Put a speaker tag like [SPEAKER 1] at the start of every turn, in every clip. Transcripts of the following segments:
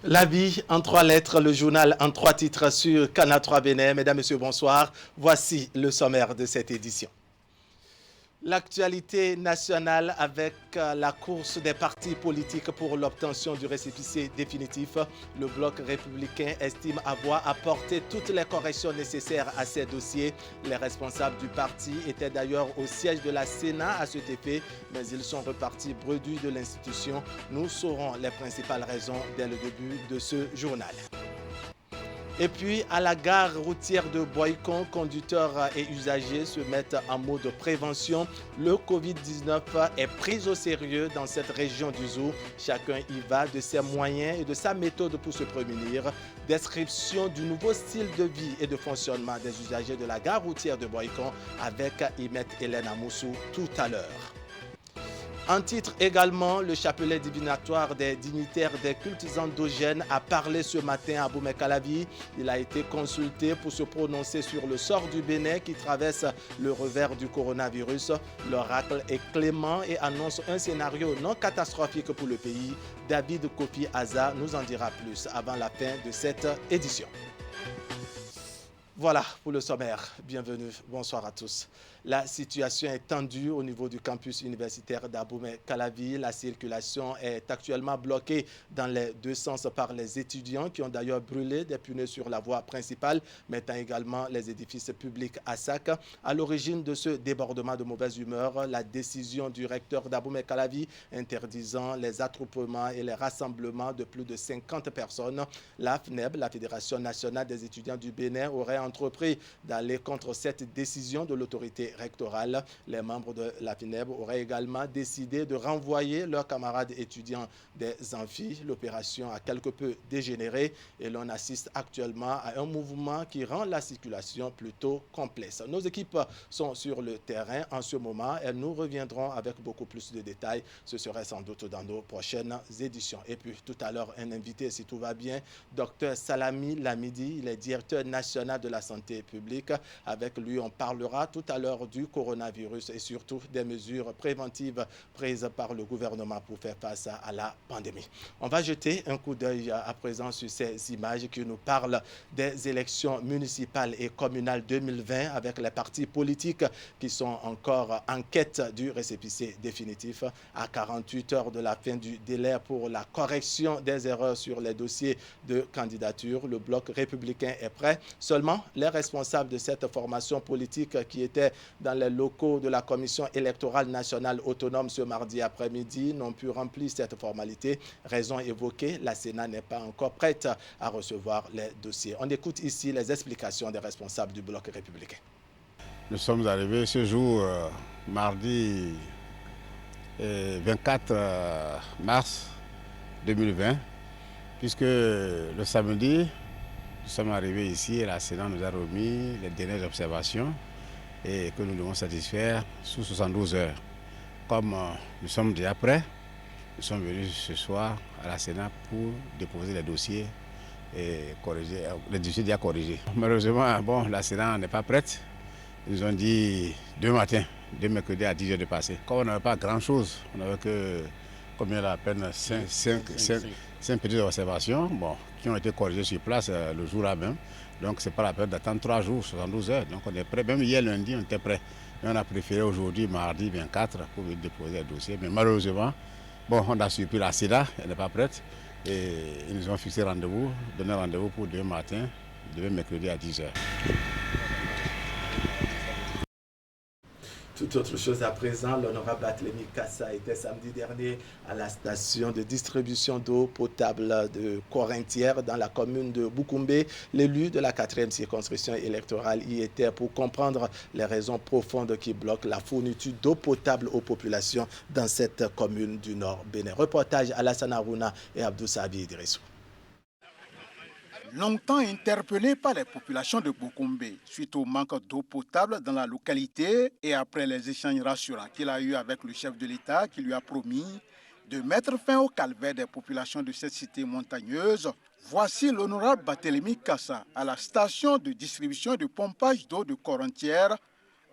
[SPEAKER 1] La vie en 3 lettres, le journal en 3 titres sur Canal 3 Bénin. Mesdames, Messieurs, bonsoir. Voici le sommaire de cette édition. L'actualité nationale avec la course des partis politiques pour l'obtention du récépissé définitif. Le bloc républicain estime avoir apporté toutes les corrections nécessaires à ces dossiers. Les responsables du parti étaient d'ailleurs au siège de la Sénat à cet effet, mais ils sont repartis bredouilles de l'institution. Nous saurons les principales raisons dès le début de ce journal. Et puis, à la gare routière de Boycon, conducteurs et usagers se mettent en mode prévention. Le Covid-19 est pris au sérieux dans cette région du Zou. Chacun y va de ses moyens et de sa méthode pour se prémunir. Description du nouveau style de vie et de fonctionnement des usagers de la gare routière de Boycon avec Imet Hélène Amoussou tout à l'heure. En titre également, le chapelet divinatoire des dignitaires des cultes endogènes a parlé ce matin à Boumé-Calavi. Il a été consulté pour se prononcer sur le sort du Bénin qui traverse le revers du coronavirus. L'oracle est clément et annonce un scénario non catastrophique pour le pays. David Kofi Aza nous en dira plus avant la fin de cette édition. Voilà pour le sommaire. Bienvenue, bonsoir à tous. La situation est tendue au niveau du campus universitaire d'Aboumé-Calavi. La circulation est actuellement bloquée dans les deux sens par les étudiants qui ont d'ailleurs brûlé des pneus sur la voie principale, mettant également les édifices publics à sac. À l'origine de ce débordement de mauvaise humeur, la décision du recteur d'Aboumé-Calavi interdisant les attroupements et les rassemblements de plus de 50 personnes. La FNEB, la Fédération nationale des étudiants du Bénin, aurait entrepris d'aller contre cette décision de l'autorité rectorale. Les membres de la FNEB auraient également décidé de renvoyer leurs camarades étudiants des amphis. L'opération a quelque peu dégénéré et l'on assiste actuellement à un mouvement qui rend la circulation plutôt complexe. Nos équipes sont sur le terrain en ce moment et nous reviendrons avec beaucoup plus de détails. Ce serait sans doute dans nos prochaines éditions. Et puis tout à l'heure, un invité, si tout va bien, Dr Salami Lamidi, il est directeur national de la santé publique. Avec lui, on parlera tout à l'heure du coronavirus et surtout des mesures préventives prises par le gouvernement pour faire face à la pandémie. On va jeter un coup d'œil à présent sur ces images qui nous parlent des élections municipales et communales 2020 avec les partis politiques qui sont encore en quête du récépissé définitif. À 48 heures de la fin du délai pour la correction des erreurs sur les dossiers de candidature, le bloc républicain est prêt. Seulement, les responsables de cette formation politique qui étaient dans les locaux de la Commission électorale nationale autonome ce mardi après-midi n'ont pu remplir cette formalité. Raison évoquée, la Sénat n'est pas encore prête à recevoir les dossiers. On écoute ici les explications des responsables du bloc républicain.
[SPEAKER 2] Nous sommes arrivés ce jour, mardi 24 mars 2020, puisque le samedi, nous sommes arrivés ici et la Sénat nous a remis les dernières observations et que nous devons satisfaire sous 72 heures. Comme nous sommes déjà prêts, nous sommes venus ce soir à la Sénat pour déposer les dossiers et corriger, les dossiers déjà corrigés. Malheureusement, la Sénat n'est pas prête. Ils nous ont dit demain mercredi à 10 heures de passer. Comme on n'avait pas grand-chose, on n'avait que à peine 5 petites observations qui ont été corrigées sur place le jour-là même. Donc ce n'est pas la peine d'attendre 3 jours, 72 heures. Donc on est prêt. Même hier lundi, on était prêt. Mais on a préféré aujourd'hui, mardi 24, pour déposer le dossier. Mais malheureusement, on a surpris la CEDA, elle n'est pas prête. Et ils nous ont fixé rendez-vous, donné rendez-vous pour demain mercredi à 10 heures.
[SPEAKER 1] Toute autre chose à présent, l'honorable Barthélémy Kassa était samedi dernier à la station de distribution d'eau potable de Corintière dans la commune de Boukoumbe. L'élu de la 4e circonscription électorale y était pour comprendre les raisons profondes qui bloquent la fourniture d'eau potable aux populations dans cette commune du Nord Bénin. Reportage Alassane Harouna et Abdou Sabi Idrissou.
[SPEAKER 3] Longtemps interpellé par les populations de Boukoumbe suite au manque d'eau potable dans la localité et après les échanges rassurants qu'il a eus avec le chef de l'État qui lui a promis de mettre fin au calvaire des populations de cette cité montagneuse, voici l'honorable Barthélémy Kassa à la station de distribution de pompage d'eau de Corintière,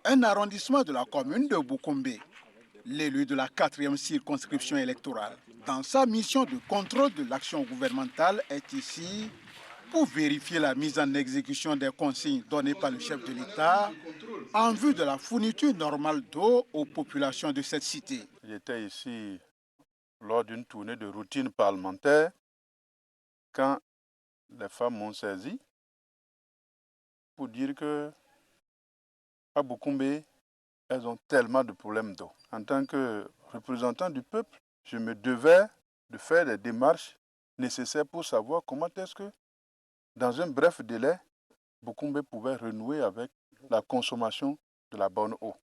[SPEAKER 3] un arrondissement de la commune de Boukoumbe. l'élu de la 4e circonscription électorale. Dans sa mission de contrôle de l'action gouvernementale est ici pour vérifier la mise en exécution des consignes données par le chef de l'État en vue de la fourniture normale d'eau aux populations de cette cité.
[SPEAKER 4] J'étais ici lors d'une tournée de routine parlementaire quand les femmes m'ont saisi pour dire que à Boukoumbe, elles ont tellement de problèmes d'eau. En tant que représentant du peuple, je me devais de faire les démarches nécessaires pour savoir comment est-ce que, dans un bref délai, Boukoumbe pouvait renouer avec la consommation de la bonne eau.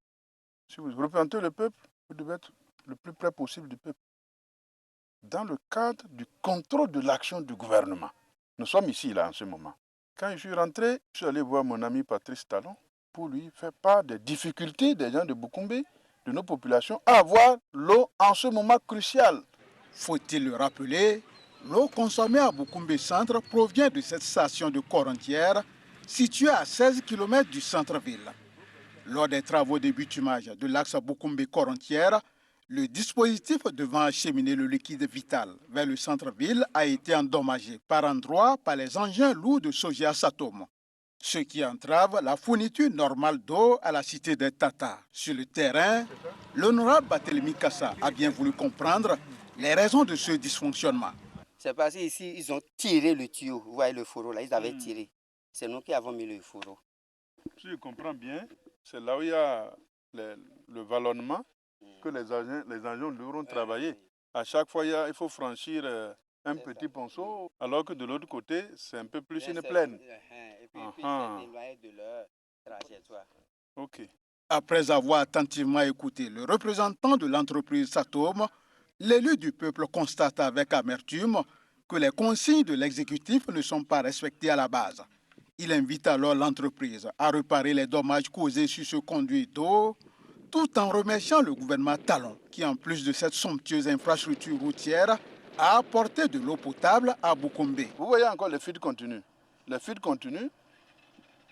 [SPEAKER 4] Si vous représentez le peuple, vous devez être le plus près possible du peuple. Dans le cadre du contrôle de l'action du gouvernement. Nous sommes ici, là, en ce moment. Quand je suis rentré, je suis allé voir mon ami Patrice Talon pour lui faire part des difficultés des gens de Boukoumbe, de nos populations, à avoir l'eau en ce moment crucial.
[SPEAKER 3] Faut-il le rappeler, l'eau consommée à Boukoumbe Centre provient de cette station de Corontière située à 16 km du centre-ville. Lors des travaux de bitumage de l'axe Boukoumbe-Corontière, le dispositif devant acheminer le liquide vital vers le centre-ville a été endommagé par endroits par les engins lourds de Sogea Satom, ce qui entrave la fourniture normale d'eau à la cité des Tata. Sur le terrain, l'honorable Barthélémy Kassa a bien voulu comprendre les raisons de ce dysfonctionnement.
[SPEAKER 5] C'est parce qu'ici, ils ont tiré le tuyau. Vous voyez le fourreau là, ils avaient tiré. C'est nous qui avons mis le fourreau.
[SPEAKER 4] Si je comprends bien, c'est là où il y a le vallonnement que les engins lourds ont travaillé. À chaque fois, il faut franchir un petit ponceau, alors que de l'autre côté, c'est un peu plus une plaine.
[SPEAKER 5] Et puis ils sont éloignés de leur trajectoire.
[SPEAKER 4] Ok.
[SPEAKER 3] Après avoir attentivement écouté le représentant de l'entreprise Satom, l'élu du peuple constate avec amertume que les consignes de l'exécutif ne sont pas respectées à la base. Il invite alors l'entreprise à réparer les dommages causés sur ce conduit d'eau, tout en remerciant le gouvernement Talon, qui en plus de cette somptueuse infrastructure routière, a apporté de l'eau potable à Boukoumbe.
[SPEAKER 4] Vous voyez encore les fuites continues. Les fuites continues,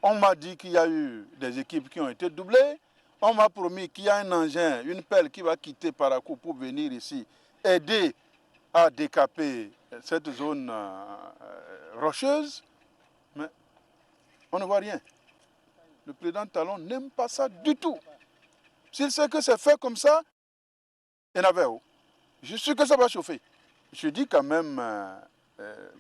[SPEAKER 4] on m'a dit qu'il y a eu des équipes qui ont été doublées. On m'a promis qu'il y a un engin, une pelle qui va quitter Parakou pour venir ici, aider à décaper cette zone rocheuse. Mais on ne voit rien. Le président Talon n'aime pas ça du tout. S'il sait que c'est fait comme ça, il y en avait où. Je suis sûr que ça va chauffer. Je dis quand même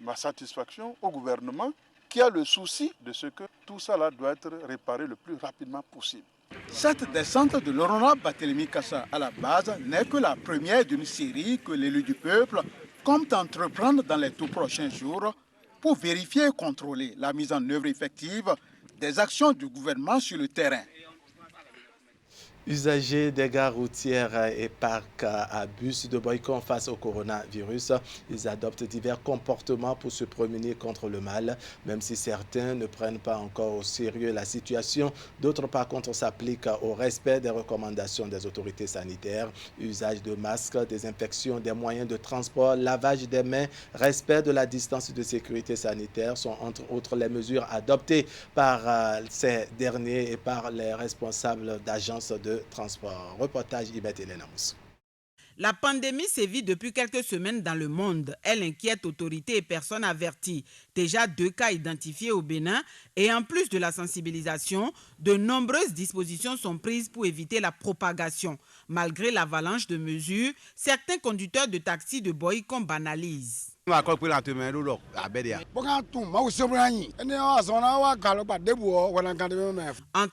[SPEAKER 4] ma satisfaction au gouvernement qui a le souci de ce que tout ça là doit être réparé le plus rapidement possible.
[SPEAKER 3] Cette descente de l'honorable Barthélémy Kassa à la base n'est que la première d'une série que l'élu du peuple compte entreprendre dans les tout prochains jours pour vérifier et contrôler la mise en œuvre effective des actions du gouvernement sur le terrain.
[SPEAKER 1] Usagers des gares routières et parcs à bus de Boycon face au coronavirus, ils adoptent divers comportements pour se prémunir contre le mal, même si certains ne prennent pas encore au sérieux la situation. D'autres, par contre, s'appliquent au respect des recommandations des autorités sanitaires. Usage de masques, désinfection des moyens de transport, lavage des mains, respect de la distance de sécurité sanitaire sont entre autres les mesures adoptées par ces derniers et par les responsables d'agences de transport. Reportage Ibet Elena Moussou.
[SPEAKER 6] La pandémie sévit depuis quelques semaines dans le monde. Elle inquiète autorités et personnes averties. Déjà 2 cas identifiés au Bénin et en plus de la sensibilisation, de nombreuses dispositions sont prises pour éviter la propagation. Malgré l'avalanche de mesures, certains conducteurs de taxi de Boycon banalisent. En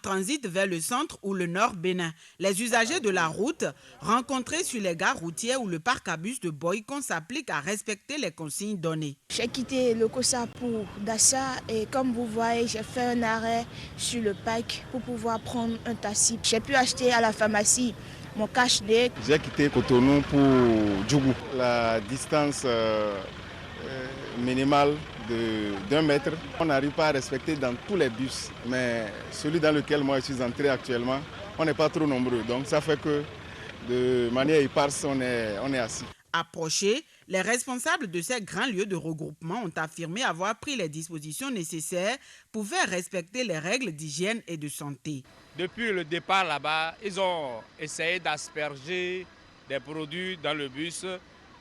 [SPEAKER 6] transit vers le centre ou le nord Bénin, les usagers de la route rencontrés sur les gares routières ou le parc à bus de Boycon s'appliquent à respecter les consignes données.
[SPEAKER 7] J'ai quitté le Kossa pour Dassa et comme vous voyez, j'ai fait un arrêt sur le parc pour pouvoir prendre un taxi. J'ai pu acheter à la pharmacie mon cache-nez.
[SPEAKER 2] J'ai quitté Cotonou pour Djougou. La distance minimale d'1 mètre. On n'arrive pas à respecter dans tous les bus, mais celui dans lequel moi je suis entré actuellement, on n'est pas trop nombreux. Donc ça fait que de manière éparse, on est assis.
[SPEAKER 6] Approchés, les responsables de ces grands lieux de regroupement ont affirmé avoir pris les dispositions nécessaires pour faire respecter les règles d'hygiène et de santé.
[SPEAKER 8] Depuis le départ là-bas, ils ont essayé d'asperger des produits dans le bus.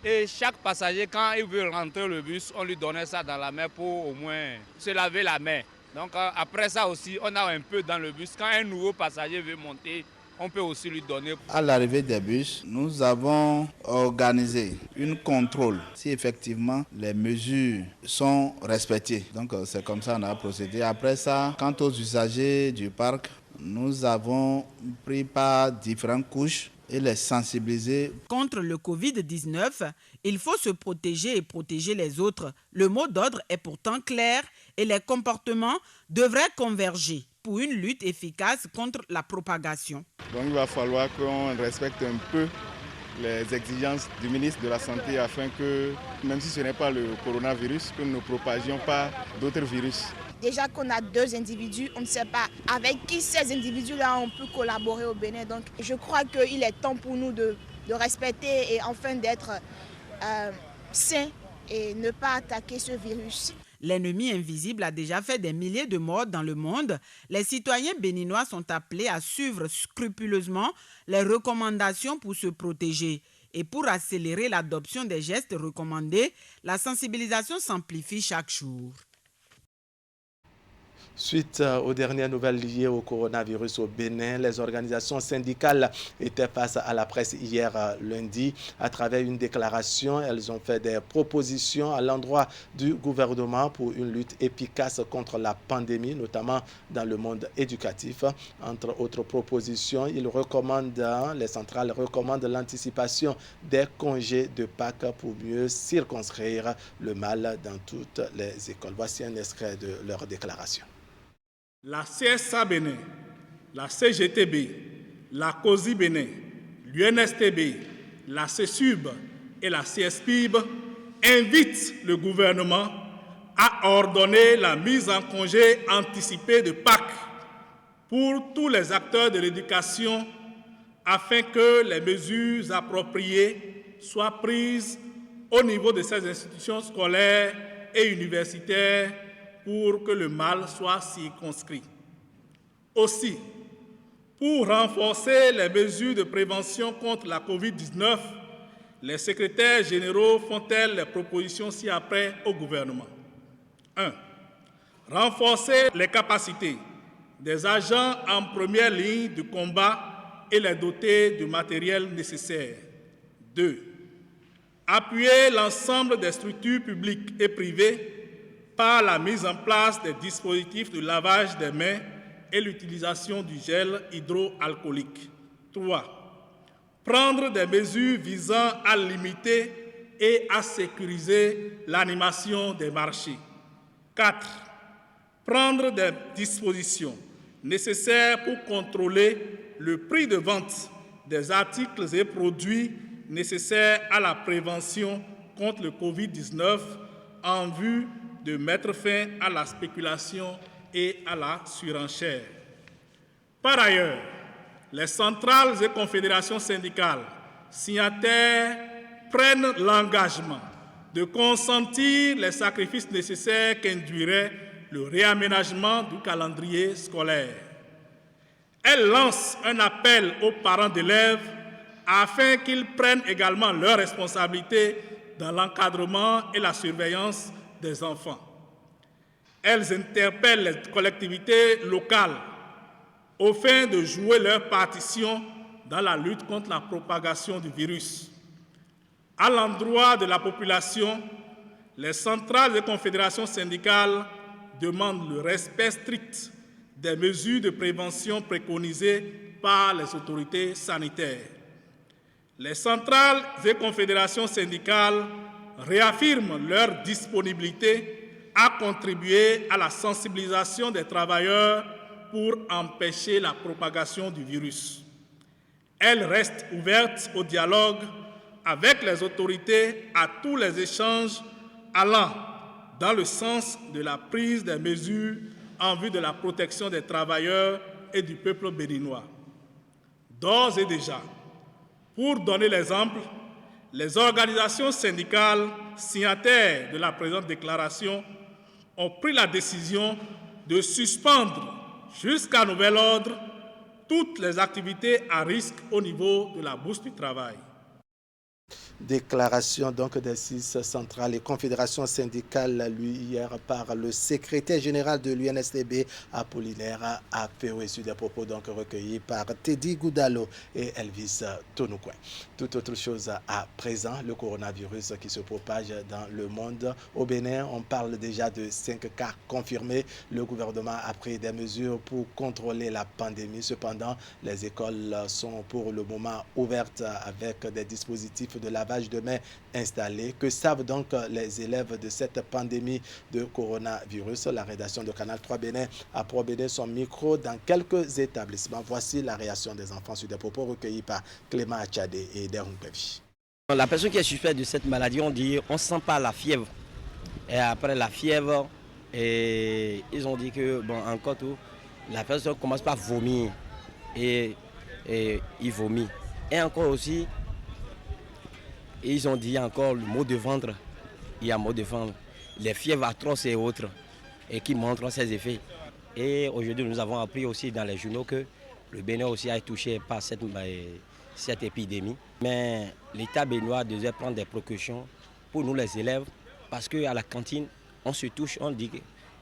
[SPEAKER 8] Et chaque passager, quand il veut rentrer le bus, on lui donnait ça dans la main pour au moins se laver la main. Donc après ça aussi, on a un peu dans le bus. Quand un nouveau passager veut monter, on peut aussi lui donner.
[SPEAKER 9] À l'arrivée des bus, nous avons organisé un contrôle si effectivement les mesures sont respectées. Donc c'est comme ça qu'on a procédé. Après ça, quant aux usagers du parc, nous avons pris par différentes couches et les sensibiliser.
[SPEAKER 6] Contre le Covid-19, il faut se protéger et protéger les autres. Le mot d'ordre est pourtant clair et les comportements devraient converger pour une lutte efficace contre la propagation.
[SPEAKER 10] Donc il va falloir qu'on respecte un peu les exigences du ministre de la Santé afin que, même si ce n'est pas le coronavirus, que nous ne propagions pas d'autres virus.
[SPEAKER 7] Déjà qu'on a 2 individus, on ne sait pas avec qui ces individus-là on peut collaborer au Bénin. Donc je crois qu'il est temps pour nous de respecter et enfin d'être sains et ne pas attaquer ce virus.
[SPEAKER 6] L'ennemi invisible a déjà fait des milliers de morts dans le monde. Les citoyens béninois sont appelés à suivre scrupuleusement les recommandations pour se protéger. Et pour accélérer l'adoption des gestes recommandés, la sensibilisation s'amplifie chaque jour.
[SPEAKER 1] Suite aux dernières nouvelles liées au coronavirus au Bénin, les organisations syndicales étaient face à la presse hier lundi. À travers une déclaration, elles ont fait des propositions à l'endroit du gouvernement pour une lutte efficace contre la pandémie, notamment dans le monde éducatif. Entre autres propositions, les centrales recommandent l'anticipation des congés de Pâques pour mieux circonscrire le mal dans toutes les écoles. Voici un extrait de leur déclaration.
[SPEAKER 11] La CSA Bénin, la CGTB, la COSI Bénin, l'UNSTB, la CESUB et la CSPIB invitent le gouvernement à ordonner la mise en congé anticipé de Pâques pour tous les acteurs de l'éducation afin que les mesures appropriées soient prises au niveau de ces institutions scolaires et universitaires pour que le mal soit circonscrit. Aussi, pour renforcer les mesures de prévention contre la COVID-19, les secrétaires généraux font-elles les propositions ci-après au gouvernement. 1. Renforcer les capacités des agents en première ligne de combat et les doter du matériel nécessaire. 2. Appuyer l'ensemble des structures publiques et privées par la mise en place des dispositifs de lavage des mains et l'utilisation du gel hydroalcoolique. 3. Prendre des mesures visant à limiter et à sécuriser l'animation des marchés. 4. Prendre des dispositions nécessaires pour contrôler le prix de vente des articles et produits nécessaires à la prévention contre le Covid-19 en vue de mettre fin à la spéculation et à la surenchère. Par ailleurs, les centrales et confédérations syndicales signataires prennent l'engagement de consentir les sacrifices nécessaires qu'induirait le réaménagement du calendrier scolaire. Elles lancent un appel aux parents d'élèves afin qu'ils prennent également leurs responsabilités dans l'encadrement et la surveillance des enfants. Elles interpellent les collectivités locales au fin de jouer leur partition dans la lutte contre la propagation du virus. À l'endroit de la population, les centrales et confédérations syndicales demandent le respect strict des mesures de prévention préconisées par les autorités sanitaires. Les centrales et confédérations syndicales réaffirment leur disponibilité à contribuer à la sensibilisation des travailleurs pour empêcher la propagation du virus. Elles restent ouvertes au dialogue avec les autorités à tous les échanges allant dans le sens de la prise des mesures en vue de la protection des travailleurs et du peuple béninois. D'ores et déjà, pour donner l'exemple, Les organisations syndicales signataires de la présente déclaration ont pris la décision de suspendre jusqu'à nouvel ordre toutes les activités à risque au niveau de la bourse du travail.
[SPEAKER 1] Déclaration donc des 6 centrales et confédérations syndicales, lui, hier, par le secrétaire général de l'UNSTB, Apollinaire Apéo, issu des propos donc recueillis par Teddy Goudalo et Elvis Tonoukouen. Toute autre chose à présent, le coronavirus qui se propage dans le monde. Au Bénin, on parle déjà de 5 cas confirmés. Le gouvernement a pris des mesures pour contrôler la pandémie. Cependant, les écoles sont pour le moment ouvertes avec des dispositifs de lavage de mains installés. Que savent donc les élèves de cette pandémie de coronavirus? La rédaction de Canal 3 Bénin a probé son micro dans quelques établissements. Voici la réaction des enfants sur des propos recueillis par Clément Achadé et Derung Pevi.
[SPEAKER 12] La personne qui est suspecte de cette maladie, on dit on ne sent pas la fièvre. Et après la fièvre, ils ont dit que encore tout, la personne commence par vomir et il vomit. Et encore aussi, et ils ont dit encore le mot de ventre. Il y a un mot de ventre, les fièvres atroces et autres, et qui montrent ses effets. Et aujourd'hui, nous avons appris aussi dans les journaux que le Bénin aussi a été touché par cette épidémie. Mais l'État béninois devait prendre des précautions pour nous les élèves, parce qu'à la cantine, on se touche, on dit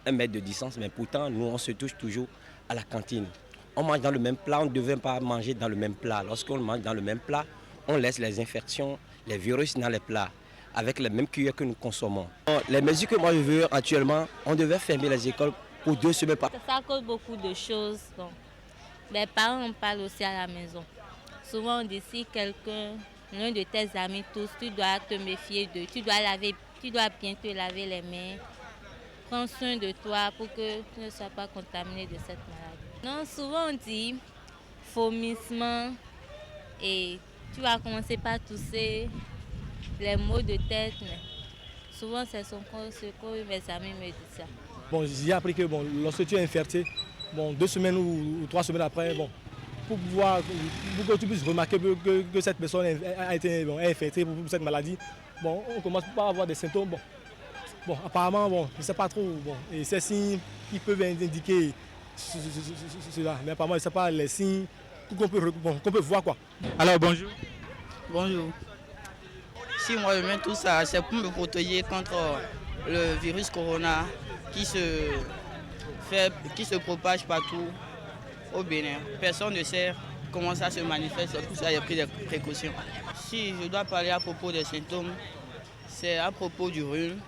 [SPEAKER 12] 1 mètre de distance, mais pourtant, nous, on se touche toujours à la cantine. On mange dans le même plat, on ne devait pas manger dans le même plat. Lorsqu'on mange dans le même plat, on laisse les infections, les virus dans les plats, avec les mêmes cuillères que nous consommons. Les mesures que moi je veux actuellement, on devait fermer les écoles pour 2 semaines.
[SPEAKER 13] Ça cause beaucoup de choses. Donc, les parents en parlent aussi à la maison. Souvent on dit si quelqu'un, l'un de tes amis tous, tu dois te méfier d'eux, tu dois bien te laver les mains. Prends soin de toi pour que tu ne sois pas contaminé de cette maladie. Non, souvent on dit vomissement et tu vas commencer par tousser, les maux de tête. Mais souvent, c'est ce que mes amis me disent ça.
[SPEAKER 14] Bon, j'ai appris que lorsque tu es infecté, 2 semaines ou 3 semaines après, pour que tu puisses remarquer que cette personne a été infectée pour cette maladie, on commence par avoir des symptômes. Apparemment, je ne sais pas trop. Et ces signes qui peuvent indiquer cela. Mais apparemment, ce ne sont pas les signes qu'on peut voir, quoi.
[SPEAKER 15] Alors bonjour.
[SPEAKER 16] Bonjour. Si moi je mets tout ça, c'est pour me protéger contre le virus corona qui se propage partout au Bénin. Personne ne sait comment ça se manifeste, c'est pour ça que j'ai pris des précautions. Si je dois parler à propos des symptômes, c'est à propos du rhume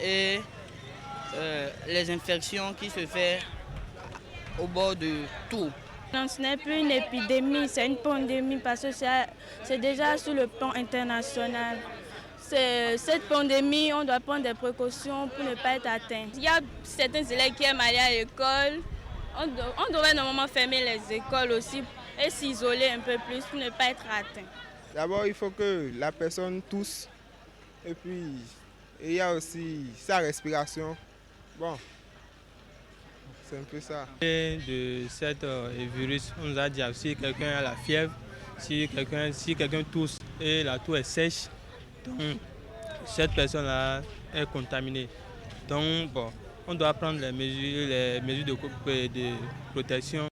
[SPEAKER 16] et les infections qui se font au bord de tout.
[SPEAKER 17] Non, ce n'est plus une épidémie, c'est une pandémie parce que c'est déjà sur le plan international. Cette pandémie, on doit prendre des précautions pour ne pas être atteint. Il y a certains élèves qui aiment aller à l'école. On devrait normalement fermer les écoles aussi et s'isoler un peu plus pour ne pas être atteint.
[SPEAKER 18] D'abord, il faut que la personne tousse et puis il y a aussi sa respiration. Bon. C'est un peu ça.
[SPEAKER 15] De cet virus, on nous a dit si quelqu'un a la fièvre, si quelqu'un tousse et la toux est sèche, donc cette personne-là est contaminée. Donc on doit prendre les mesures de protection.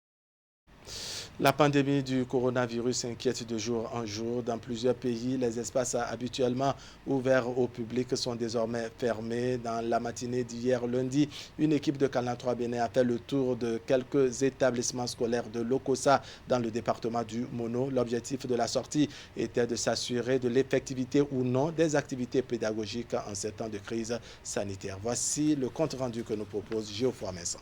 [SPEAKER 1] La pandémie du coronavirus inquiète de jour en jour. Dans plusieurs pays, les espaces habituellement ouverts au public sont désormais fermés. Dans la matinée d'hier lundi, une équipe de Canal 3 Bénin a fait le tour de quelques établissements scolaires de l'Okosa dans le département du Mono. L'objectif de la sortie était de s'assurer de l'effectivité ou non des activités pédagogiques en ces temps de crise sanitaire. Voici le compte rendu que nous propose Geoffroy Messon.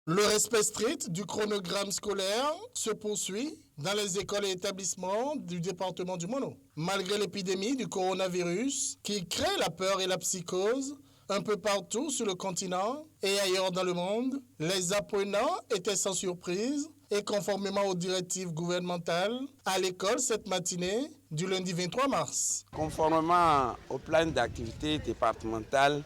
[SPEAKER 19] Le respect strict du chronogramme scolaire se poursuit dans les écoles et établissements du département du Mono. Malgré l'épidémie du coronavirus qui crée la peur et la psychose un peu partout sur le continent et ailleurs dans le monde, les apprenants étaient sans surprise et conformément aux directives gouvernementales à l'école cette matinée du lundi 23 mars.
[SPEAKER 20] Conformément au plan d'activité départemental,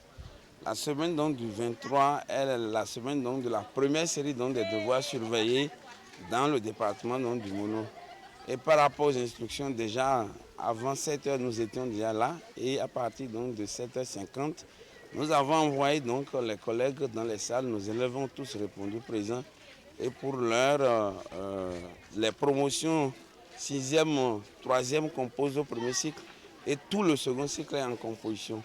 [SPEAKER 20] la semaine donc, du 23 est la semaine donc, de la première série donc, des devoirs surveillés dans le département donc, du Mono. Et par rapport aux instructions déjà avant 7 h, nous étions déjà là. Et à partir donc, de 7h50, nous avons envoyé donc, les collègues dans les salles. Nos élèves ont tous répondu présents. Et pour l'heure, les promotions 6e, 3e composent au premier cycle et tout le second cycle est en composition.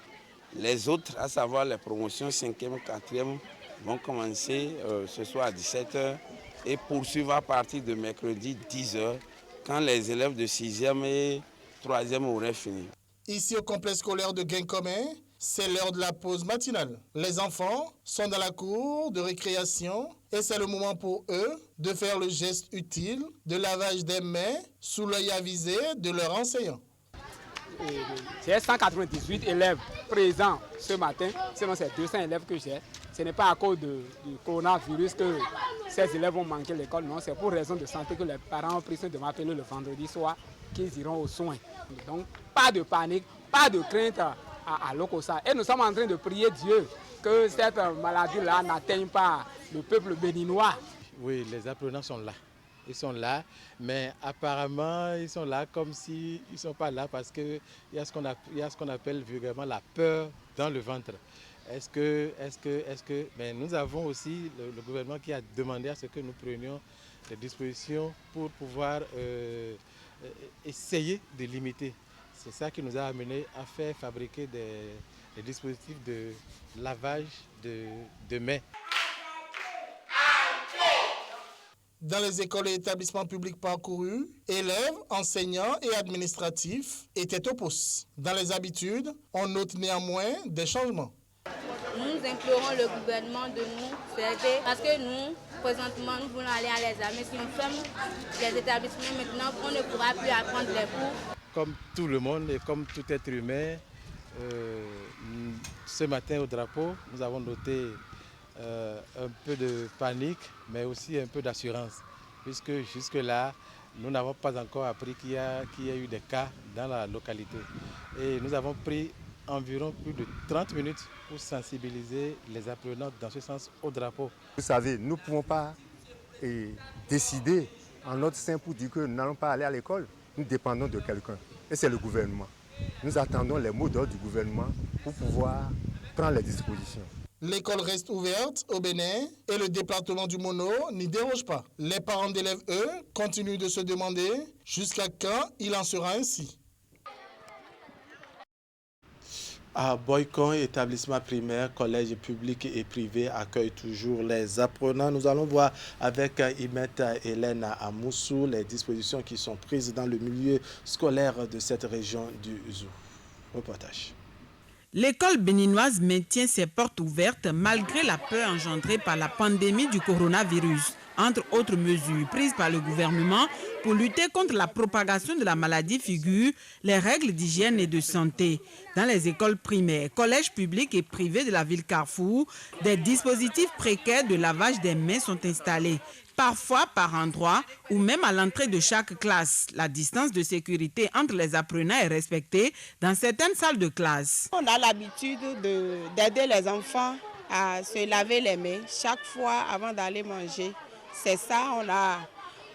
[SPEAKER 20] Les autres, à savoir les promotions 5e, 4e, vont commencer ce soir à 17 h et poursuivre à partir de mercredi 10 h quand les élèves de 6e et 3e auraient fini.
[SPEAKER 19] Ici au complexe scolaire de Guinkomé, c'est l'heure de la pause matinale. Les enfants sont dans la cour de récréation et c'est le moment pour eux de faire le geste utile de lavage des mains sous l'œil avisé de leur enseignant.
[SPEAKER 21] J'ai 198 élèves présents ce matin, sinon c'est 200 élèves que j'ai. Ce n'est pas à cause du coronavirus que ces élèves ont manqué l'école, non, c'est pour raison de santé que les parents ont pris soin de m'appeler le vendredi soir qu'ils iront aux soins. Donc pas de panique, pas de crainte à l'Okosa. Et nous sommes en train de prier Dieu que cette maladie-là n'atteigne pas le peuple béninois.
[SPEAKER 22] Oui, les apprenants sont là. Ils sont là, mais apparemment, ils sont là comme s'ils ne sont pas là parce qu'il y a ce qu'on appelle vulgairement la peur dans le ventre. Mais nous avons aussi le gouvernement qui a demandé à ce que nous prenions des dispositions pour pouvoir essayer de limiter. C'est ça qui nous a amené à faire fabriquer des dispositifs de lavage de mains.
[SPEAKER 19] Dans les écoles et établissements publics parcourus, élèves, enseignants et administratifs étaient au pouce. Dans les habitudes, on note néanmoins des changements.
[SPEAKER 23] Nous implorons le gouvernement de nous aider parce que nous, présentement, nous voulons aller à l'examen. Si on ferme les établissements maintenant, on ne pourra plus apprendre les cours.
[SPEAKER 22] Comme tout le monde et comme tout être humain, ce matin au drapeau, nous avons noté un peu de panique, mais aussi un peu d'assurance, puisque jusque-là, nous n'avons pas encore appris qu'il y a eu des cas dans la localité. Et nous avons pris environ plus de 30 minutes pour sensibiliser les apprenants dans ce sens au drapeau.
[SPEAKER 24] Vous savez, nous ne pouvons pas décider en notre sein pour dire que nous n'allons pas aller à l'école. Nous dépendons de quelqu'un, et c'est le gouvernement. Nous attendons les mots d'ordre du gouvernement pour pouvoir prendre les dispositions.
[SPEAKER 19] L'école reste ouverte au Bénin et le département du Mono n'y déroge pas. Les parents d'élèves, eux, continuent de se demander jusqu'à quand il en sera ainsi.
[SPEAKER 1] À Boycon, établissement primaire, collège public et privé accueille toujours les apprenants. Nous allons voir avec Imet Hélène Amoussou les dispositions qui sont prises dans le milieu scolaire de cette région du Zou. Reportage.
[SPEAKER 6] L'école béninoise maintient ses portes ouvertes malgré la peur engendrée par la pandémie du coronavirus. Entre autres mesures prises par le gouvernement pour lutter contre la propagation de la maladie figurent les règles d'hygiène et de santé. Dans les écoles primaires, collèges publics et privés de la ville Carrefour, des dispositifs précaires de lavage des mains sont installés, parfois par endroit ou même à l'entrée de chaque classe. La distance de sécurité entre les apprenants est respectée dans certaines salles de classe.
[SPEAKER 25] On a l'habitude d'aider les enfants à se laver les mains chaque fois avant d'aller manger. C'est ça,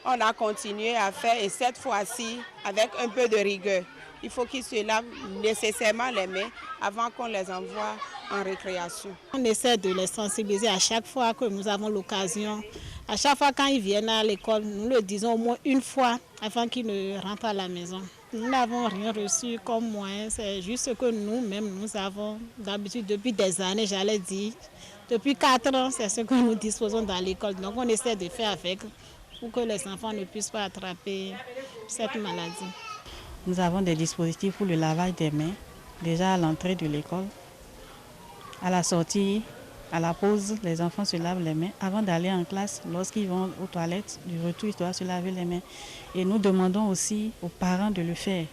[SPEAKER 25] on a continué à faire et cette fois-ci avec un peu de rigueur. Il faut qu'ils se lavent nécessairement les mains avant qu'on les envoie en récréation.
[SPEAKER 26] On essaie de les sensibiliser à chaque fois que nous avons l'occasion. À chaque fois quand ils viennent à l'école, nous le disons au moins une fois avant qu'ils ne rentrent à la maison. Nous n'avons rien reçu comme moyen, c'est juste que nous-mêmes, nous avons d'habitude depuis des années, j'allais dire, depuis 4 ans, c'est ce que nous disposons dans l'école. Donc on essaie de faire avec pour que les enfants ne puissent pas attraper cette maladie.
[SPEAKER 27] Nous avons des dispositifs pour le lavage des mains, déjà à l'entrée de l'école. À la sortie, à la pause, les enfants se lavent les mains. Avant d'aller en classe, lorsqu'ils vont aux toilettes, du retour, ils doivent se laver les mains. Et nous demandons aussi aux parents de le faire.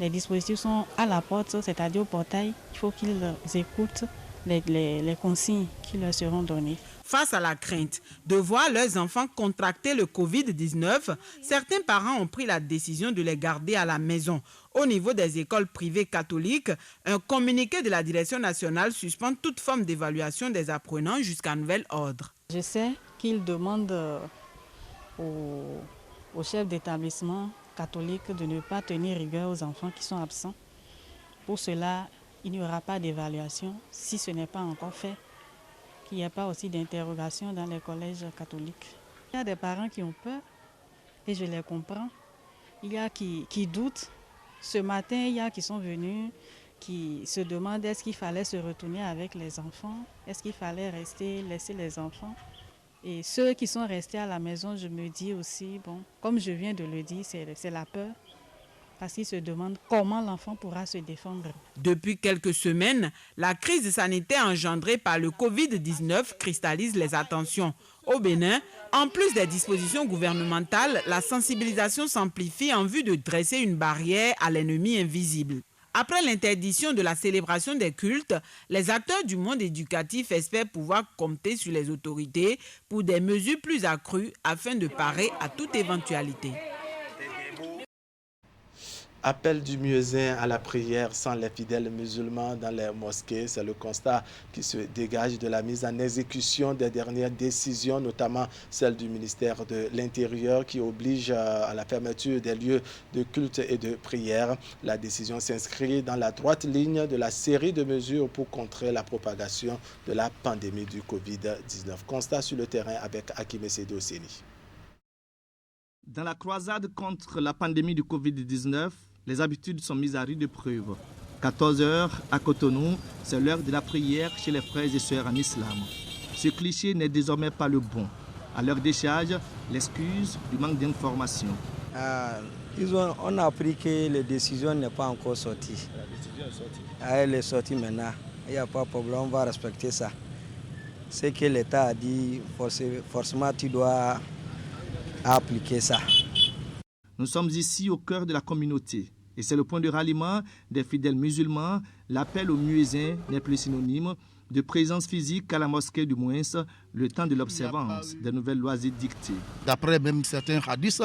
[SPEAKER 27] Les dispositifs sont à la porte, c'est-à-dire au portail. Il faut qu'ils écoutent les consignes qui leur seront données.
[SPEAKER 6] Face à la crainte de voir leurs enfants contracter le Covid-19, certains parents ont pris la décision de les garder à la maison. Au niveau des écoles privées catholiques, un communiqué de la Direction nationale suspend toute forme d'évaluation des apprenants jusqu'à nouvel ordre.
[SPEAKER 27] Je sais qu'ils demandent aux chefs d'établissement catholiques de ne pas tenir rigueur aux enfants qui sont absents. Pour cela, il n'y aura pas d'évaluation si ce n'est pas encore fait, qu'il n'y ait pas aussi d'interrogation dans les collèges catholiques. Il y a des parents qui ont peur et je les comprends. Il y a qui doutent. Ce matin, il y a qui sont venus, qui se demandent est-ce qu'il fallait se retourner avec les enfants, est-ce qu'il fallait rester, laisser les enfants. Et ceux qui sont restés à la maison, je me dis aussi, bon, comme je viens de le dire, c'est la peur. Parce qu'ils se demandent comment l'enfant pourra se défendre.
[SPEAKER 6] Depuis quelques semaines, la crise sanitaire engendrée par le Covid-19 cristallise les attentions. Au Bénin, en plus des dispositions gouvernementales, la sensibilisation s'amplifie en vue de dresser une barrière à l'ennemi invisible. Après l'interdiction de la célébration des cultes, les acteurs du monde éducatif espèrent pouvoir compter sur les autorités pour des mesures plus accrues afin de parer à toute éventualité.
[SPEAKER 1] Appel du muezzin à la prière sans les fidèles musulmans dans les mosquées. C'est le constat qui se dégage de la mise en exécution des dernières décisions, notamment celle du ministère de l'Intérieur qui oblige à la fermeture des lieux de culte et de prière. La décision s'inscrit dans la droite ligne de la série de mesures pour contrer la propagation de la pandémie du Covid-19. Constat sur le terrain avec Hakim Seydou Seni.
[SPEAKER 2] Dans la croisade contre la pandémie du Covid-19, les habitudes sont mises à rude épreuve. 14 heures à Cotonou, c'est l'heure de la prière chez les frères et sœurs en islam. Ce cliché n'est désormais pas le bon. À leur décharge, l'excuse du manque d'information.
[SPEAKER 3] On a appris que la décision n'est pas encore sortie.
[SPEAKER 2] La décision est sortie.
[SPEAKER 3] Elle est sortie maintenant. Il n'y a pas de problème, on va respecter ça. Ce que l'État a dit, forcément tu dois appliquer ça.
[SPEAKER 2] Nous sommes ici au cœur de la communauté et c'est le point de ralliement des fidèles musulmans. L'appel au muezzin n'est plus synonyme de présence physique à la mosquée, du moins le temps de l'observance des nouvelles lois édictées.
[SPEAKER 4] D'après même certains hadiths,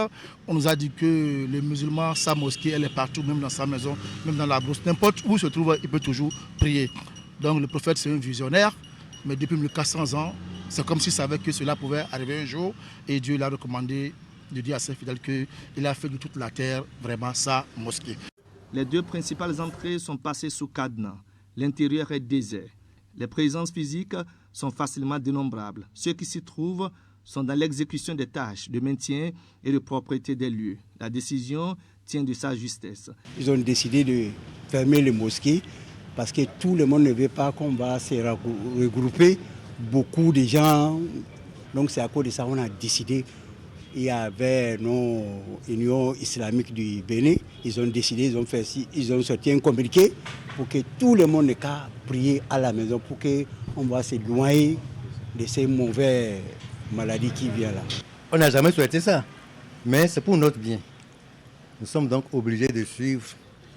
[SPEAKER 4] on nous a dit que les musulmans, sa mosquée, elle est partout, même dans sa maison, même dans la brousse. N'importe où il se trouve, il peut toujours prier. Donc le prophète, c'est un visionnaire, mais depuis 1400 ans, c'est comme s'il savait que cela pouvait arriver un jour et Dieu l'a recommandé de dire à ses fidèles qu'il a fait de toute la terre vraiment sa mosquée.
[SPEAKER 2] Les deux principales entrées sont passées sous cadenas. L'intérieur est désert. Les présences physiques sont facilement dénombrables. Ceux qui s'y trouvent sont dans l'exécution des tâches de maintien et de propreté des lieux. La décision tient de sa justesse.
[SPEAKER 3] Ils ont décidé de fermer les mosquées parce que tout le monde ne veut pas qu'on va se regrouper. Beaucoup de gens, donc c'est à cause de ça qu'on a décidé. Il y avait nos unions islamiques du Bénin, ils ont décidé, ils ont sorti un communiqué pour que tout le monde n'ait qu'à prier à la maison pour qu'on va s'éloigner de ces mauvaises maladies qui viennent là.
[SPEAKER 24] On n'a jamais souhaité ça, mais c'est pour notre bien. Nous sommes donc obligés de suivre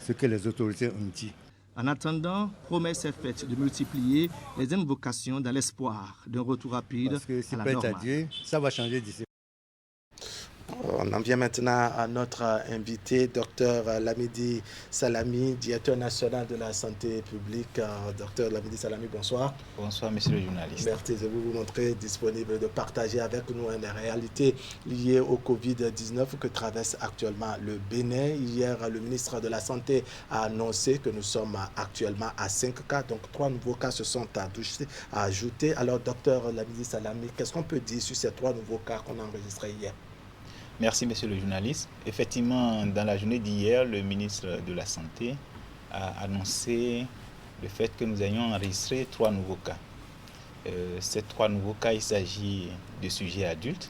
[SPEAKER 24] ce que les autorités ont dit.
[SPEAKER 2] En attendant, promesse est faite de multiplier les invocations dans l'espoir d'un retour rapide
[SPEAKER 24] Parce que si
[SPEAKER 2] à la
[SPEAKER 24] prête
[SPEAKER 2] normale.
[SPEAKER 24] à Dieu, ça va changer d'ici.
[SPEAKER 1] On en vient maintenant à notre invité, Dr Lamidi Salami, directeur national de la santé publique. Dr Lamidi Salami, bonsoir.
[SPEAKER 5] Bonsoir, monsieur le journaliste.
[SPEAKER 1] Merci de vous montrer disponible de partager avec nous les réalités liées au Covid-19 que traverse actuellement le Bénin. Hier, le ministre de la Santé a annoncé que nous sommes actuellement à 5 cas, donc 3 nouveaux cas se sont ajoutés. Alors, Dr Lamidi Salami, qu'est-ce qu'on peut dire sur ces 3 nouveaux cas qu'on a enregistrés hier?
[SPEAKER 5] Merci, monsieur le journaliste. Effectivement, dans la journée d'hier, le ministre de la Santé a annoncé le fait que nous ayons enregistré 3 nouveaux cas. Ces 3 nouveaux cas, il s'agit de sujets adultes,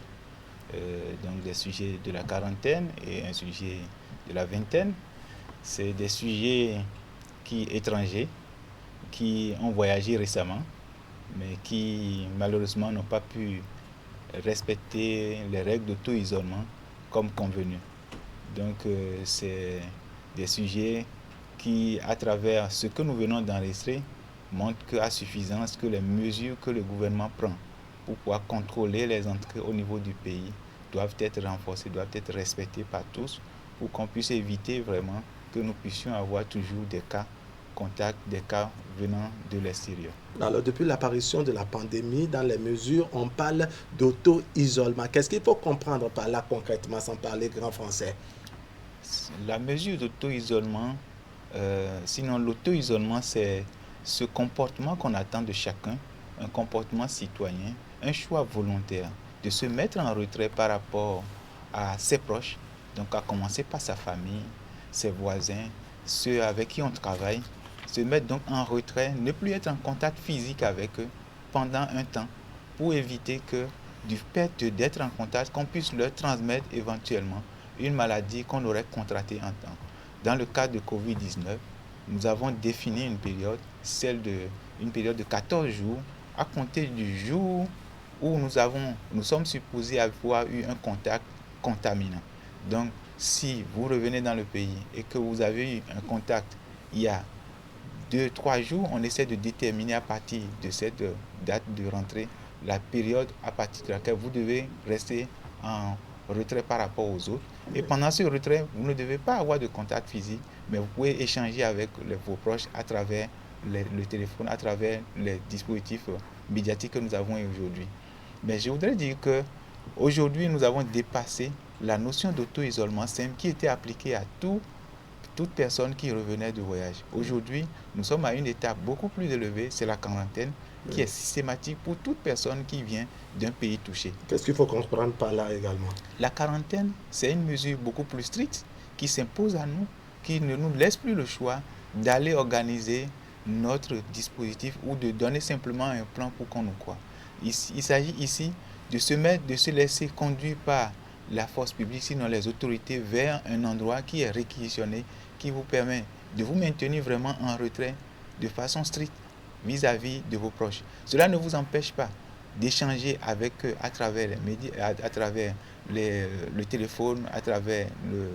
[SPEAKER 5] donc des sujets de la quarantaine et un sujet de la vingtaine. C'est des sujets étrangers qui ont voyagé récemment, mais qui malheureusement n'ont pas pu respecter les règles d'auto-isolement comme convenu. Donc c'est des sujets qui, à travers ce que nous venons d'enregistrer, montrent qu'à suffisance que les mesures que le gouvernement prend pour pouvoir contrôler les entrées au niveau du pays doivent être renforcées, doivent être respectées par tous pour qu'on puisse éviter vraiment que nous puissions avoir toujours des cas contacts, des cas venant de l'extérieur.
[SPEAKER 1] Alors, depuis l'apparition de la pandémie, dans les mesures, on parle d'auto-isolement. Qu'est-ce qu'il faut comprendre par là concrètement, sans parler grand français?
[SPEAKER 5] La mesure d'auto-isolement, sinon l'auto-isolement, c'est ce comportement qu'on attend de chacun, un comportement citoyen, un choix volontaire de se mettre en retrait par rapport à ses proches, donc à commencer par sa famille, ses voisins, ceux avec qui on travaille, se mettre donc en retrait, ne plus être en contact physique avec eux pendant un temps pour éviter que du fait d'être en contact, qu'on puisse leur transmettre éventuellement une maladie qu'on aurait contractée en temps. Dans le cas de Covid-19, nous avons défini une période, une période de 14 jours, à compter du jour où nous sommes supposés avoir eu un contact contaminant. Donc, si vous revenez dans le pays et que vous avez eu un contact il y a 2-3 jours, on essaie de déterminer à partir de cette date de rentrée la période à partir de laquelle vous devez rester en retrait par rapport aux autres. Et pendant ce retrait, vous ne devez pas avoir de contact physique, mais vous pouvez échanger avec vos proches à travers le téléphone, à travers les dispositifs médiatiques que nous avons aujourd'hui. Mais je voudrais dire que aujourd'hui, nous avons dépassé la notion d'auto-isolement simple qui était appliquée à toute personne qui revenait de voyage. Aujourd'hui, nous sommes à une étape beaucoup plus élevée, c'est la quarantaine, qui est systématique pour toute personne qui vient d'un pays touché.
[SPEAKER 1] Qu'est-ce qu'il faut comprendre par là également?
[SPEAKER 5] La quarantaine, c'est une mesure beaucoup plus stricte qui s'impose à nous, qui ne nous laisse plus le choix d'aller organiser notre dispositif ou de donner simplement un plan pour qu'on nous croie. Il s'agit ici de se laisser conduire par la force publique, sinon les autorités, vers un endroit qui est réquisitionné, qui vous permet de vous maintenir vraiment en retrait de façon stricte vis-à-vis de vos proches. Cela ne vous empêche pas d'échanger avec eux à travers les médias, à travers le téléphone, à travers le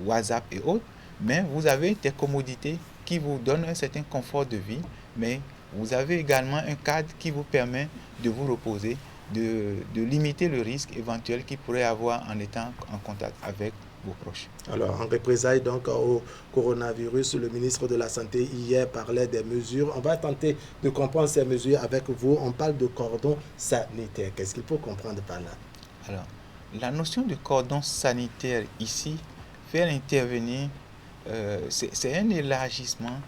[SPEAKER 5] WhatsApp et autres, mais vous avez des commodités qui vous donnent un certain confort de vie, mais vous avez également un cadre qui vous permet de vous reposer, de limiter le risque éventuel qu'il pourrait avoir en étant en contact avec vos proches.
[SPEAKER 1] Alors, en représailles donc au coronavirus, le ministre de la Santé hier parlait des mesures. On va tenter de comprendre ces mesures avec vous. On parle de cordon sanitaire. Qu'est-ce qu'il faut comprendre par là?
[SPEAKER 5] Alors, la notion de cordon sanitaire ici, faire intervenir, c'est un élargissement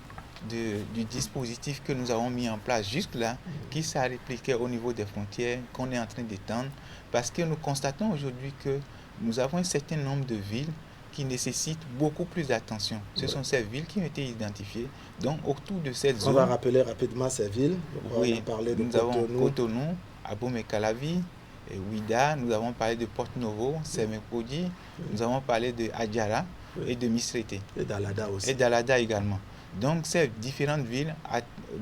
[SPEAKER 5] du dispositif que nous avons mis en place jusque-là, qui s'est répliqué au niveau des frontières, qu'on est en train d'étendre, parce que nous constatons aujourd'hui que nous avons un certain nombre de villes qui nécessitent beaucoup plus d'attention. Ce sont ces villes qui ont été identifiées. Donc, autour de cette zone...
[SPEAKER 1] On va rappeler rapidement ces villes.
[SPEAKER 5] Oui, nous avons Cotonou, Abomey-Calavi, Ouida, nous avons parlé de Porto-Novo, Sémé-Podi, nous avons parlé de Adjara et de Misrete.
[SPEAKER 1] Et d'Alada aussi.
[SPEAKER 5] Et d'Alada également. Donc, ces différentes villes,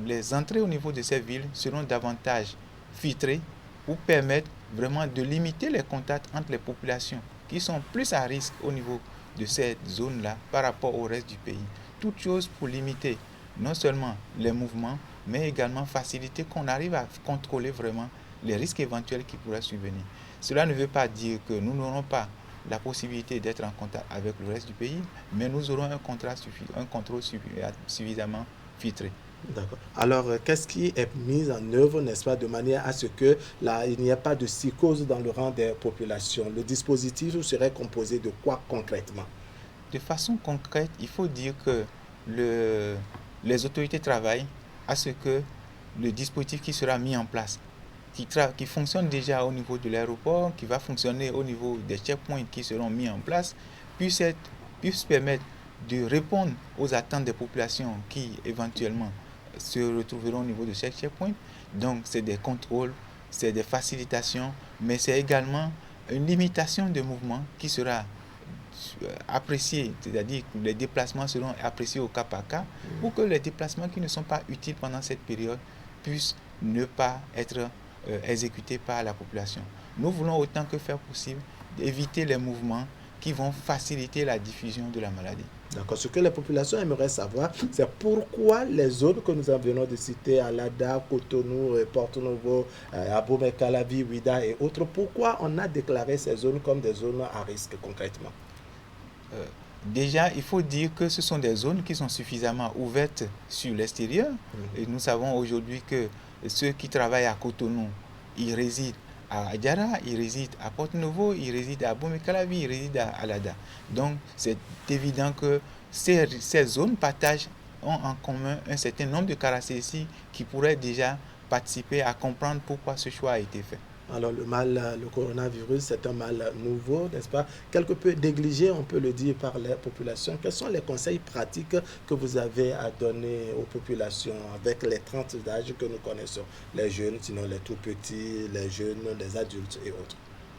[SPEAKER 5] les entrées au niveau de ces villes seront davantage filtrées pour permettre vraiment de limiter les contacts entre les populations qui sont plus à risque au niveau de cette zone-là par rapport au reste du pays. Toute chose pour limiter non seulement les mouvements, mais également faciliter qu'on arrive à contrôler vraiment les risques éventuels qui pourraient survenir. Cela ne veut pas dire que nous n'aurons pas la possibilité d'être en contact avec le reste du pays, mais nous aurons un contrôle suffisamment filtré.
[SPEAKER 1] D'accord. Alors, qu'est-ce qui est mis en œuvre, n'est-ce pas, de manière à ce que il n'y ait pas de psychose dans le rang des populations? Le dispositif serait composé de quoi concrètement?
[SPEAKER 5] De façon concrète, il faut dire que les autorités travaillent à ce que le dispositif qui sera mis en place, qui fonctionne déjà au niveau de l'aéroport, qui va fonctionner au niveau des checkpoints qui seront mis en place, puisse permettre de répondre aux attentes des populations qui éventuellement se retrouveront au niveau de chaque checkpoint. Donc, c'est des contrôles, c'est des facilitations, mais c'est également une limitation de mouvement qui sera appréciée, c'est-à-dire que les déplacements seront appréciés au cas par cas, pour que les déplacements qui ne sont pas utiles pendant cette période puissent ne pas être exécutés par la population. Nous voulons autant que faire possible éviter les mouvements qui vont faciliter la diffusion de la maladie.
[SPEAKER 1] D'accord. Ce que les populations aimeraient savoir, c'est pourquoi les zones que nous venons de citer, Alada, Cotonou, Porto-Novo, Abomey-Calavi, Ouida et autres, pourquoi on a déclaré ces zones comme des zones à risque concrètement?
[SPEAKER 5] Déjà, il faut dire que ce sont des zones qui sont suffisamment ouvertes sur l'extérieur. Et nous savons aujourd'hui que ceux qui travaillent à Cotonou, ils résident à Adjara, il réside à Porto-Novo, il réside à Abomey-Calavi, il réside à Alada. Donc c'est évident que ces zones ont en commun un certain nombre de caractéristiques qui pourraient déjà participer à comprendre pourquoi ce choix a été fait.
[SPEAKER 1] Alors le coronavirus, c'est un mal nouveau, n'est-ce pas? Quelque peu négligé, on peut le dire, par la population. Quels sont les conseils pratiques que vous avez à donner aux populations avec les 30 âges que nous connaissons? Les jeunes, sinon les tout petits, les jeunes, les adultes et autres.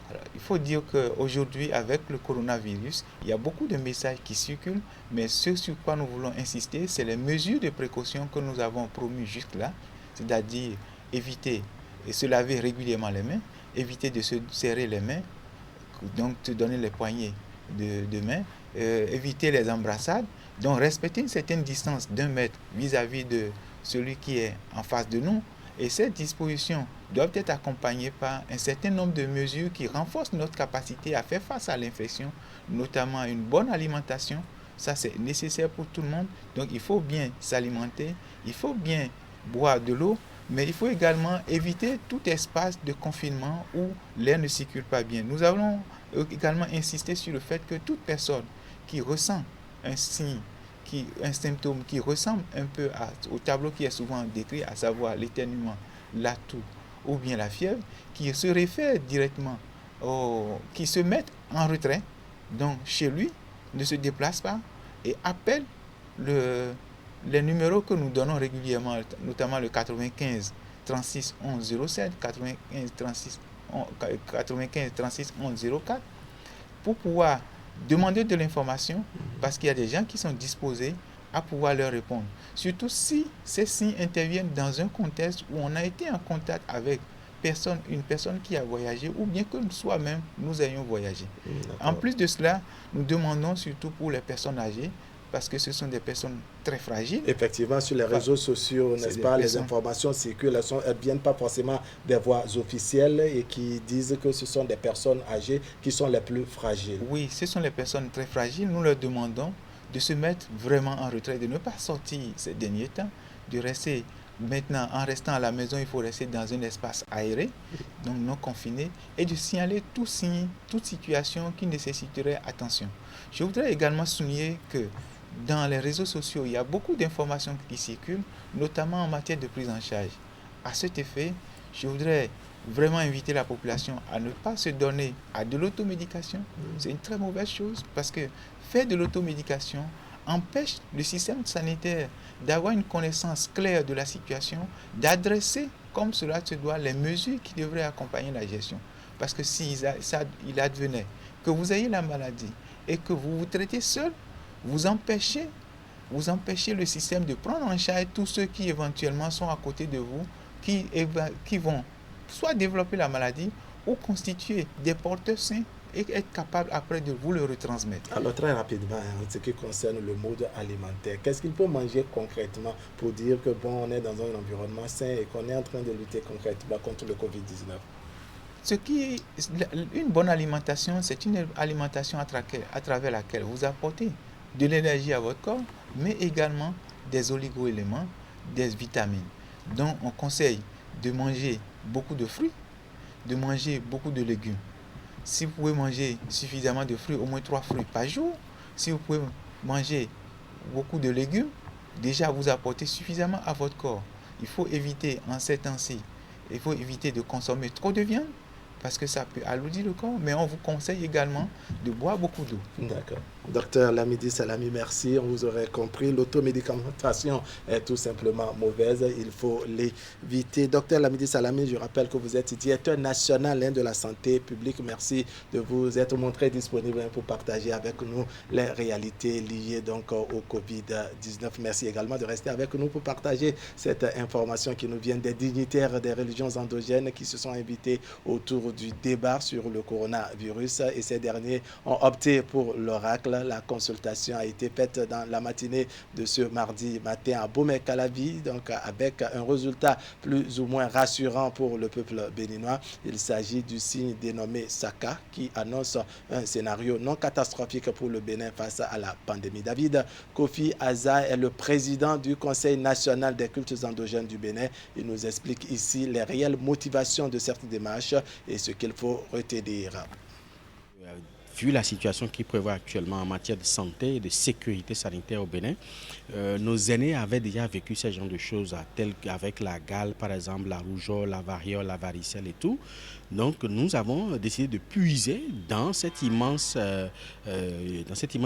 [SPEAKER 5] Alors, il faut dire qu'aujourd'hui, avec le coronavirus, il y a beaucoup de messages qui circulent, mais ce sur quoi nous voulons insister, c'est les mesures de précaution que nous avons promues jusque-là, c'est-à-dire éviter et se laver régulièrement les mains, éviter de se serrer les mains, donc te donner les poignées de main, éviter les embrassades, donc respecter une certaine distance d'1 mètre vis-à-vis de celui qui est en face de nous. Et ces dispositions doivent être accompagnées par un certain nombre de mesures qui renforcent notre capacité à faire face à l'infection, notamment une bonne alimentation. Ça, c'est nécessaire pour tout le monde. Donc, il faut bien s'alimenter, il faut bien boire de l'eau, mais il faut également éviter tout espace de confinement où l'air ne circule pas bien. Nous allons également insister sur le fait que toute personne qui ressent un signe, un symptôme qui ressemble un peu au tableau qui est souvent décrit, à savoir l'éternuement, la toux ou bien la fièvre, qui se réfère directement, qui se met en retrait, donc chez lui, ne se déplace pas et appelle les numéros que nous donnons régulièrement, notamment le 95 36 11 07, 95 36 11 04, pour pouvoir demander de l'information, parce qu'il y a des gens qui sont disposés à pouvoir leur répondre. Surtout si ces signes interviennent dans un contexte où on a été en contact avec une personne qui a voyagé, ou bien que soi-même nous ayons voyagé. En plus de cela, nous demandons surtout pour les personnes âgées, parce que ce sont des personnes très fragiles.
[SPEAKER 1] Effectivement, sur les réseaux sociaux, n'est-ce pas, les informations circulent, elles ne viennent pas forcément des voix officielles et qui disent que ce sont des personnes âgées qui sont les plus fragiles.
[SPEAKER 5] Oui, ce sont les personnes très fragiles. Nous leur demandons de se mettre vraiment en retrait, de ne pas sortir ces derniers temps, de rester maintenant, en restant à la maison, il faut rester dans un espace aéré, donc non confiné, et de signaler tout signe, toute situation qui nécessiterait attention. Je voudrais également souligner que dans les réseaux sociaux, il y a beaucoup d'informations qui circulent, notamment en matière de prise en charge. À cet effet, je voudrais vraiment inviter la population à ne pas se donner à de l'automédication. C'est une très mauvaise chose parce que faire de l'automédication empêche le système sanitaire d'avoir une connaissance claire de la situation, d'adresser comme cela se doit les mesures qui devraient accompagner la gestion. Parce que s'il advenait que vous ayez la maladie et que vous vous traitez seul, vous empêchez le système de prendre en charge tous ceux qui éventuellement sont à côté de vous, qui vont soit développer la maladie ou constituer des porteurs sains et être capable après de vous le retransmettre.
[SPEAKER 1] Alors très rapidement, en ce qui concerne le mode alimentaire, qu'est-ce qu'il faut manger concrètement pour dire que bon, on est dans un environnement sain et qu'on est en train de lutter concrètement contre le Covid-19?
[SPEAKER 5] Une bonne alimentation, c'est une alimentation à travers laquelle vous apportez de l'énergie à votre corps, mais également des oligo-éléments, des vitamines. Donc on conseille de manger beaucoup de fruits, de manger beaucoup de légumes. Si vous pouvez manger suffisamment de fruits, au moins 3 fruits par jour, si vous pouvez manger beaucoup de légumes, déjà vous apportez suffisamment à votre corps. Il faut éviter en ces temps-ci, il faut éviter de consommer trop de viande, parce que ça peut alourdir le corps, mais on vous conseille également de boire beaucoup d'eau.
[SPEAKER 1] D'accord. Docteur Lamidi Salami, merci. On vous aurait compris, l'automédicamentation est tout simplement mauvaise, il faut l'éviter. Docteur Lamidi Salami, je rappelle que vous êtes directeur national de la santé publique. Merci de vous être montré disponible pour partager avec nous les réalités liées donc au Covid-19. Merci également de rester avec nous pour partager cette information qui nous vient des dignitaires des religions endogènes qui se sont invités autour du débat sur le coronavirus et ces derniers ont opté pour l'oracle La consultation a été faite dans la matinée de ce mardi matin à Abomey-Calavi, donc avec un résultat plus ou moins rassurant pour le peuple béninois. Il s'agit du signe dénommé Saka qui annonce un scénario non catastrophique pour le Bénin face à la pandémie. David Kofi Aza est le président du Conseil national des cultes endogènes du Bénin. Il nous explique ici les réelles motivations de cette démarche et ce qu'il faut retenir.
[SPEAKER 7] Vu la situation qui prévoit actuellement en matière de santé et de sécurité sanitaire au Bénin, nos aînés avaient déjà vécu ce genre de choses, telles qu'avec la gale, par exemple, la rougeole, la variole, la varicelle et tout. Donc, nous avons décidé de puiser dans cet immense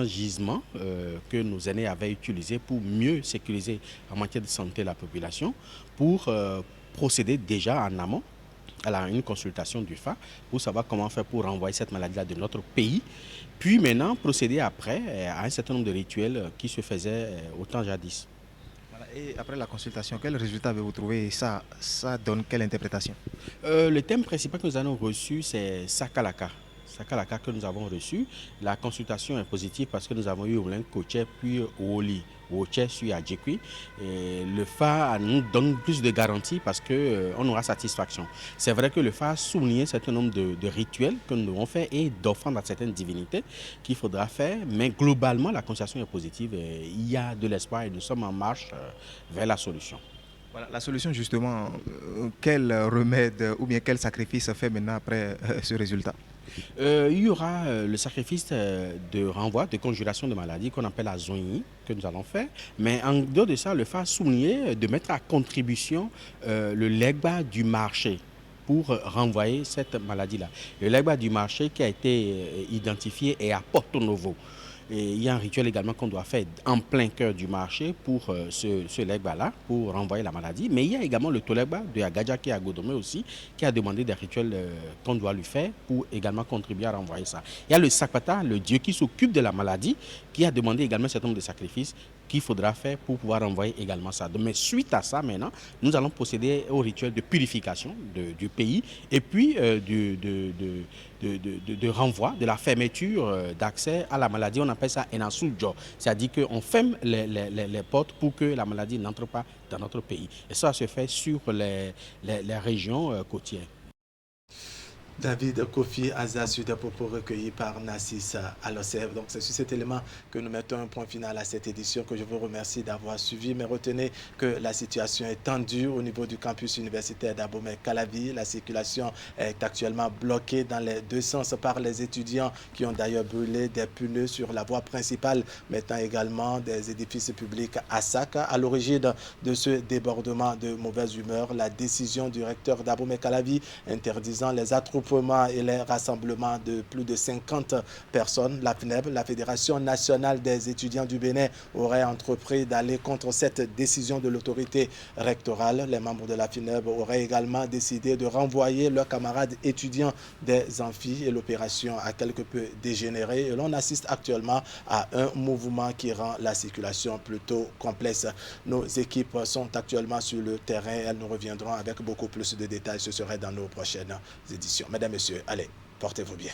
[SPEAKER 7] gisement que nos aînés avaient utilisé pour mieux sécuriser en matière de santé la population, pour procéder déjà en amont à une consultation du FA pour savoir comment faire pour renvoyer cette maladie-là de notre pays, puis maintenant procéder après à un certain nombre de rituels qui se faisaient au temps jadis.
[SPEAKER 8] Voilà. Et après la consultation, quel résultat avez-vous trouvé? Ça donne quelle interprétation?
[SPEAKER 7] Le thème principal que nous avons reçu, c'est Sakalaka. Sakalaka que nous avons reçu. La consultation est positive parce que nous avons eu Oulen Koche puis Ooli. Oche suit à Djekui. Le FA nous donne plus de garanties parce qu'on aura satisfaction. C'est vrai que le FA a souligné un certain nombre de rituels que nous devons faire et d'offrandes à certaines divinités qu'il faudra faire. Mais globalement, la consultation est positive. Il y a de l'espoir et nous sommes en marche vers la solution.
[SPEAKER 8] Voilà, la solution justement, quel remède ou bien quel sacrifice fait maintenant après ce résultat?
[SPEAKER 7] Il y aura le sacrifice de renvoi, de conjuration de maladie qu'on appelle la zonie que nous allons faire. Mais en dehors de ça, le FA a souligné de mettre à contribution le legba du marché pour renvoyer cette maladie-là. Le legba du marché qui a été identifié est à Porto Novo. Et il y a un rituel également qu'on doit faire en plein cœur du marché pour ce legba-là, pour renvoyer la maladie. Mais il y a également le tolegba de Agadja qui est à Godomé aussi, qui a demandé des rituels qu'on doit lui faire pour également contribuer à renvoyer ça. Il y a le Sakpata, le dieu qui s'occupe de la maladie, qui a demandé également un certain nombre de sacrifices qu'il faudra faire pour pouvoir renvoyer également ça. Mais suite à ça, maintenant, nous allons procéder au rituel de purification du pays et puis de renvoi, de la fermeture d'accès à la maladie. On appelle ça Enasujo, c'est-à-dire qu'on ferme les portes pour que la maladie n'entre pas dans notre pays. Et ça se fait sur les régions côtières.
[SPEAKER 1] David Kofi Aza, suite à propos recueillis par Nassis Alossev. Donc c'est sur cet élément que nous mettons un point final à cette édition, que je vous remercie d'avoir suivi. Mais retenez que la situation est tendue au niveau du campus universitaire d'Abomey-Calavi. La circulation est actuellement bloquée dans les deux sens par les étudiants qui ont d'ailleurs brûlé des pneus sur la voie principale, mettant également des édifices publics à sac. À l'origine de ce débordement de mauvaise humeur, la décision du recteur d'Abomey-Calavi interdisant les attroupements et les rassemblements de plus de 50 personnes. La FNEB, la Fédération nationale des étudiants du Bénin, aurait entrepris d'aller contre cette décision de l'autorité rectorale. Les membres de la FNEB auraient également décidé de renvoyer leurs camarades étudiants des amphis et l'opération a quelque peu dégénéré. Et l'on assiste actuellement à un mouvement qui rend la circulation plutôt complexe. Nos équipes sont actuellement sur le terrain. Elles nous reviendront avec beaucoup plus de détails. Ce serait dans nos prochaines éditions. Mesdames, Messieurs, allez, portez-vous bien.